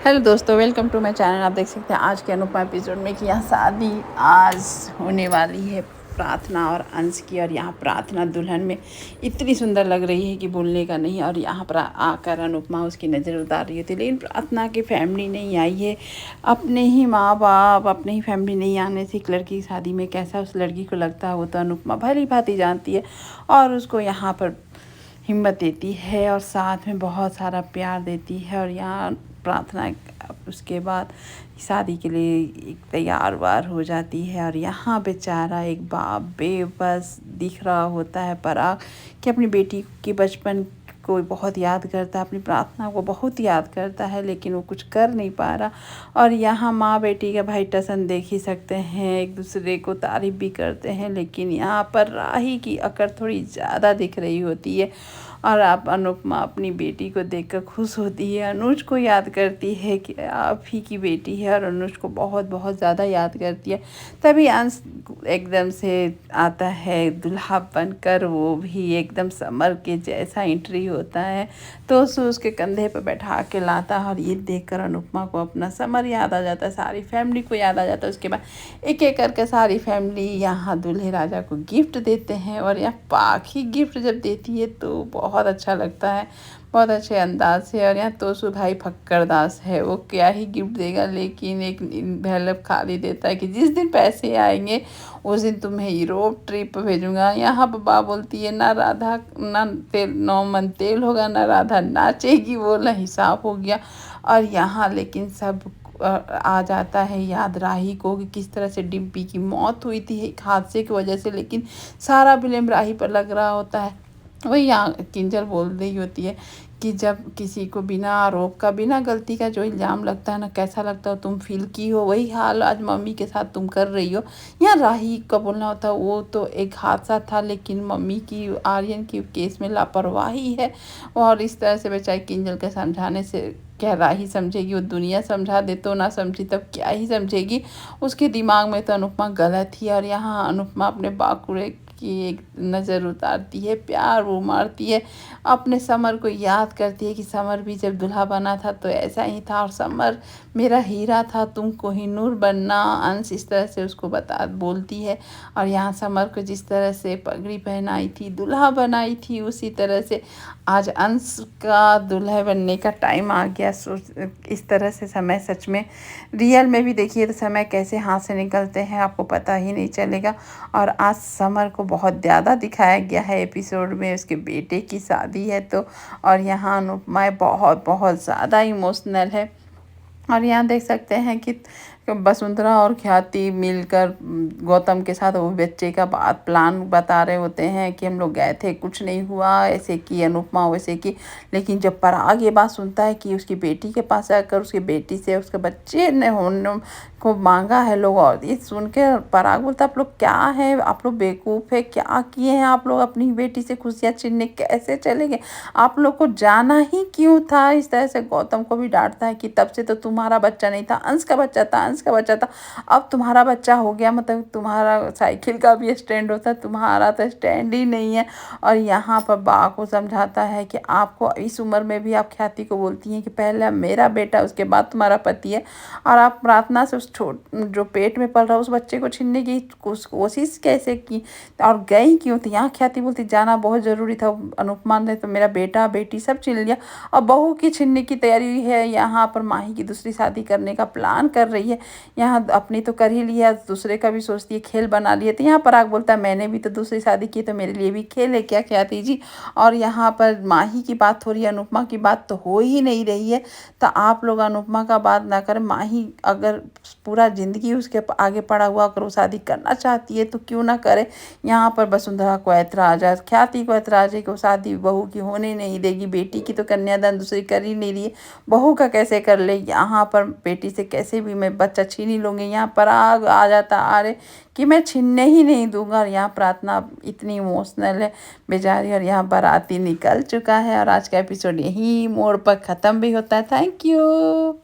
Hello दोस्तों, welcome to my channel. आप देख सकते हैं आज के अनुपमा एपिसोड में कि यहाँ शादी आज होने वाली है प्रार्थना और अंश की। और यहाँ प्रार्थना दुल्हन में इतनी सुंदर लग रही है कि बोलने का नहीं। और यहाँ पर आकर अनुपमा उसकी नज़र उतार रही होती, लेकिन प्रार्थना की फैमिली नहीं आई है। अपने ही माँ बाप, अपने ही फैमिली नहीं आने से एक लड़की की शादी में कैसा उस लड़की को लगता है वो तो अनुपमा भली भांति जानती है। और उसको यहाँ पर हिम्मत देती है और साथ में बहुत सारा प्यार देती है। और यहाँ प्रार्थना उसके बाद शादी के लिए एक तैयार वार हो जाती है। और यहाँ बेचारा एक बाप बेबस दिख रहा होता है पराग कि अपनी बेटी के बचपन को बहुत याद करता है, अपनी प्रार्थना को बहुत याद करता है, लेकिन वो कुछ कर नहीं पा रहा। और यहाँ माँ बेटी का भाई टसन देख ही सकते हैं, एक दूसरे को तारीफ़ भी करते हैं, लेकिन यहाँ पर राही की अकड़ थोड़ी ज़्यादा दिख रही होती है। और आप अनुपमा अपनी बेटी को देखकर खुश होती है, अनुज को याद करती है कि आप ही की बेटी है, और अनुज को बहुत बहुत ज़्यादा याद करती है। तभी अंश एकदम से आता है दुल्हा बनकर, वो भी एकदम समर के जैसा एंट्री होता है तो उसके कंधे पर बैठा के लाता है। और ये देखकर अनुपमा को अपना समर याद आ जाता है, सारी फैमिली को याद आ जाता है। उसके बाद एक एक करके सारी फैमिली यहाँ दूल्हे राजा को गिफ्ट देते हैं। और यहाँ पाखी गिफ्ट जब देती है तो बहुत अच्छा लगता है, बहुत अच्छे अंदाज से। और यहाँ तोसु भाई फक्कर दास है, वो क्या ही गिफ्ट देगा, लेकिन एक एनवेलप खाली देता है कि जिस दिन पैसे आएंगे उस दिन तुम्हें यूरोप ट्रिप भेजूंगा। यहाँ बबा बोलती है ना राधा ना तेल, 9 मन तेल होगा, ना राधा नाचेगी, वो ना हिसाब हो गया। और यहाँ लेकिन सब आ जाता है याद राही को कि किस तरह से डिम्पी की मौत हुई थी एक हादसे की वजह से, लेकिन सारा ब्लेम राही पर लग रहा होता है। वही यहाँ किंजल बोल रही होती है कि जब किसी को बिना आरोप का, बिना गलती का जो इल्ज़ाम लगता है ना, कैसा लगता हो, तुम फील की हो, वही हाल आज मम्मी के साथ तुम कर रही हो। यहाँ राही का बोलना होता है वो तो एक हादसा था, लेकिन मम्मी की आर्यन की केस में लापरवाही है। और इस तरह से बेचारी किंजल के समझाने से क्या राही समझेगी, वो दुनिया समझा दे तो ना समझी तब क्या ही समझेगी। उसके दिमाग में तो अनुपमा गलत ही है। और यहाँ अनुपमा अपने बाकुड़े की एक नज़र उतारती है, प्यार वो मारती है, अपने समर को याद करती है कि समर भी जब दूल्हा बना था तो ऐसा ही था, और समर मेरा हीरा था, तुम कोहिनूर बनना। अंश इस तरह से उसको बोलती है। और यहाँ समर को जिस तरह से पगड़ी पहनाई थी, दूल्हा बनाई थी, उसी तरह से आज अंश का दूल्हा बनने का टाइम आ गया। इस तरह से समय सच में रियल में भी देखिए तो समय कैसे हाथ से निकलते हैं आपको पता ही नहीं चलेगा। और आज समर को बहुत ज़्यादा दिखाया गया है एपिसोड में, उसके बेटे की शादी है तो। और यहाँ अनुपमा बहुत बहुत ज़्यादा इमोशनल है। और यहाँ देख सकते हैं कि वसुंधरा और ख्याति मिलकर गौतम के साथ वो बच्चे का बात प्लान बता रहे होते हैं कि हम लोग गए थे, कुछ नहीं हुआ, ऐसे की अनुपमा वैसे की। लेकिन जब पराग ये बात सुनता है कि उसकी बेटी के पास आकर उसकी बेटी से उसके बच्चे ने होने को मांगा है लोग, और ये सुन के पराग बोलता आप लोग क्या है, आप लोग बेवकूफ़ है, क्या किए हैं आप लोग, अपनी बेटी से खुशियाँ छीनने कैसे चले गए, आप लोग को जाना ही क्यों था। इस तरह से गौतम को भी डांटता है कि तब से तो तुम्हारा बच्चा नहीं था, अंश का बच्चा था, अंश का बच्चा था, अब तुम्हारा बच्चा हो गया, मतलब तुम्हारा साइकिल का भी स्टैंड होता है, तुम्हारा तो स्टैंड ही नहीं है। और यहाँ पर बा को समझाता है कि आपको इस उम्र में भी आप ख्याति को बोलती हैं कि पहले मेरा बेटा उसके बाद तुम्हारा पति है, और आप प्रार्थना से उस जो पेट में पल रहा उस बच्चे को छीनने की कोशिश कैसे की, और गई क्यों थी। यहाँ ख्याति बोलती जाना बहुत ज़रूरी था, अनुपमा ने तो मेरा बेटा बेटी सब छीन लिया, और बहू की छीनने की तैयारी है। यहाँ पर माही की दूसरी शादी करने का प्लान कर रही है, यहाँ अपनी तो कर ही लिया, दूसरे का भी सोचती है, खेल बना लिए। तो यहाँ पराग बोलता है मैंने भी तो दूसरी शादी की, तो मेरे लिए भी खेल है क्या ख्याति जी। और यहाँ पर माही की बात हो रही है, अनुपमा की बात तो हो ही नहीं रही है। तो आप लोग अनुपमा का बात ना करें, माही अगर पूरा ज़िंदगी उसके आगे पड़ा हुआ अगर वो शादी करना चाहती है तो क्यों ना करे। यहाँ पर वसुंधरा को ऐतराज़ है, ख्याति को ऐतराज़ है कि वो शादी बहू की होने नहीं देगी, बेटी की तो कन्यादान दूसरी कर ही नहीं रही है, बहू का कैसे कर ले, यहाँ पर बेटी से कैसे भी मैं बच्चा छीन ही लूँगी। यहाँ पर आ जाता अरे कि मैं छीनने ही नहीं दूंगा। और यहाँ प्रार्थना इतनी इमोशनल है बेचारी। और यहाँ बाराती निकल चुका है, और आज का एपिसोड यही मोड़ पर ख़त्म भी होता है। Thank you.